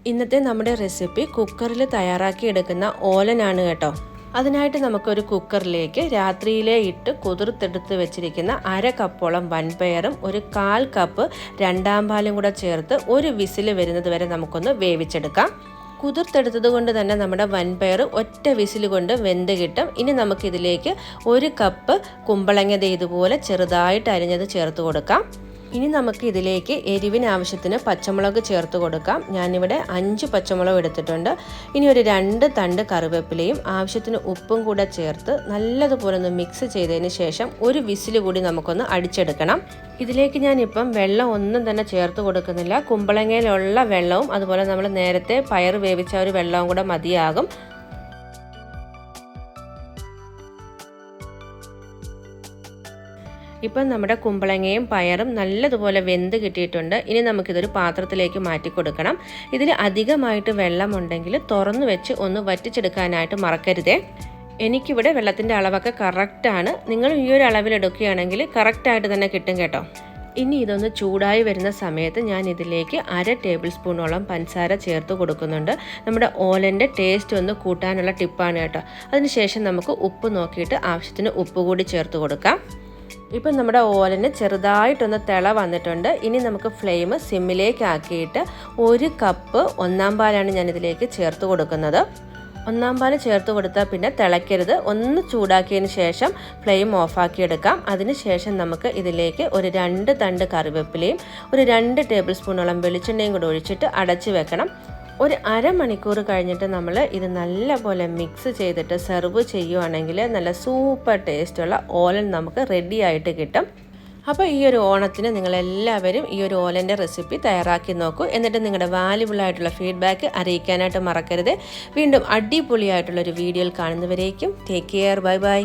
ഇന്നത്തെ നമ്മുടെ റെസിപ്പി കുക്കറിൽ തയ്യാറാക്കി എടുക്കുന്ന ഓലനാണ് കേട്ടോ. അതിനായിട്ട് നമുക്കൊരു കുക്കറിലേക്ക് രാത്രിയിലെ ഇട്ട് കുതിർത്തെടുത്ത് വെച്ചിരിക്കുന്ന 1/2 കപ്പോളം വൻപയറും 1/4 കപ്പ് രണ്ടാം പാലും കൂടെ ചേർത്ത് ഒരു വിസിൽ വരുന്നത് വരെ നമുക്കൊന്ന് വേവിച്ചെടുക്കാം. കുതിർത്തെടുത്തത് കൊണ്ട് തന്നെ നമ്മുടെ വൻപയർ ഒറ്റ വിസിൽ കൊണ്ട് വെന്ത് കിട്ടും. ഇനി നമുക്കിതിലേക്ക് 1 കപ്പ് കുമ്പളങ്ങ ഇതുപോലെ ചെറുതായിട്ട് അരിഞ്ഞത് ചേർത്ത് കൊടുക്കാം. ഇനി നമുക്ക് ഇതിലേക്ക് എരിവിന് ആവശ്യത്തിന് പച്ചമുളക് ചേർത്ത് കൊടുക്കാം. ഞാനിവിടെ 5 പച്ചമുളക് എടുത്തിട്ടുണ്ട്. ഇനി ഒരു 2 തണ്ട് കറിവേപ്പിലയും ആവശ്യത്തിന് ഉപ്പും കൂടെ ചേർത്ത് നല്ലതുപോലെ ഒന്ന് മിക്സ് ചെയ്തതിന് ശേഷം ഒരു വിസിൽ കൂടി നമുക്കൊന്ന് അടിച്ചെടുക്കണം. ഇതിലേക്ക് ഞാനിപ്പം വെള്ളം ഒന്നും തന്നെ ചേർത്ത് കൊടുക്കുന്നില്ല. കുമ്പളങ്ങയിലുള്ള വെള്ളവും അതുപോലെ നമ്മൾ നേരത്തെ പയർ വേവിച്ച ഒരു വെള്ളവും കൂടെ മതിയാകും. ഇപ്പം നമ്മുടെ കുമ്പളങ്ങയും പയറും നല്ലതുപോലെ വെന്ത് കിട്ടിയിട്ടുണ്ട്. ഇനി നമുക്കിതൊരു പാത്രത്തിലേക്ക് മാറ്റി കൊടുക്കണം. ഇതിൽ അധികമായിട്ട് വെള്ളമുണ്ടെങ്കിൽ തുറന്നു വെച്ച് ഒന്ന് വറ്റിച്ചെടുക്കാനായിട്ട് മറക്കരുതേ. എനിക്കിവിടെ വെള്ളത്തിൻ്റെ അളവൊക്കെ കറക്റ്റാണ്. നിങ്ങൾ ഈ ഒരു അളവിലെടുക്കുകയാണെങ്കിൽ കറക്റ്റായിട്ട് തന്നെ കിട്ടും കേട്ടോ. ഇനി ഇതൊന്ന് ചൂടായി വരുന്ന സമയത്ത് ഞാൻ ഇതിലേക്ക് 1/2 ടേബിൾ സ്പൂണോളം പഞ്ചസാര ചേർത്ത് കൊടുക്കുന്നുണ്ട്. നമ്മുടെ ഓലൻ്റെ ടേസ്റ്റ് ഒന്ന് കൂട്ടാനുള്ള ടിപ്പാണ് കേട്ടോ. അതിനുശേഷം നമുക്ക് ഉപ്പ് നോക്കിയിട്ട് ആവശ്യത്തിന് ഉപ്പ് കൂടി ചേർത്ത് കൊടുക്കാം. ഇപ്പം നമ്മുടെ ഓലന് ചെറുതായിട്ടൊന്ന് തിള വന്നിട്ടുണ്ട്. ഇനി നമുക്ക് ഫ്ലെയിം സിമ്മിലേക്ക് ആക്കിയിട്ട് 1 കപ്പ് ഒന്നാം പാലാണ് ഞാനിതിലേക്ക് ചേർത്ത് കൊടുക്കുന്നത്. ഒന്നാം പാൽ ചേർത്ത് കൊടുത്താൽ പിന്നെ തിളയ്ക്കരുത്. ഒന്ന് ചൂടാക്കിയതിന് ശേഷം ഫ്ലെയിം ഓഫാക്കിയെടുക്കാം. അതിന് ശേഷം നമുക്ക് ഇതിലേക്ക് ഒരു 2 തണ്ട് കറിവേപ്പിലയും 2 ടേബിൾ സ്പൂണോളം വെളിച്ചെണ്ണയും കൂടെ ഒഴിച്ചിട്ട് അടച്ച് വെക്കണം. ഒരു 1/2 മണിക്കൂർ കഴിഞ്ഞിട്ട് നമ്മൾ ഇത് നല്ലപോലെ മിക്സ് ചെയ്തിട്ട് സെർവ് ചെയ്യുവാണെങ്കിൽ നല്ല സൂപ്പർ ടേസ്റ്റുള്ള ഓലൻ നമുക്ക് റെഡി ആയിട്ട് കിട്ടും. അപ്പോൾ ഈ ഒരു ഓണത്തിന് നിങ്ങളെല്ലാവരും ഈ ഒരു ഓലൻ്റെ റെസിപ്പി തയ്യാറാക്കി നോക്കൂ. എന്നിട്ട് നിങ്ങളുടെ വാല്യുബിളായിട്ടുള്ള ഫീഡ്ബാക്ക് അറിയിക്കാനായിട്ട് മറക്കരുത്. വീണ്ടും അടിപൊളിയായിട്ടുള്ളൊരു വീഡിയോയിൽ കാണുന്നവരേക്കും ടേക്ക് കെയർ. Bye bye.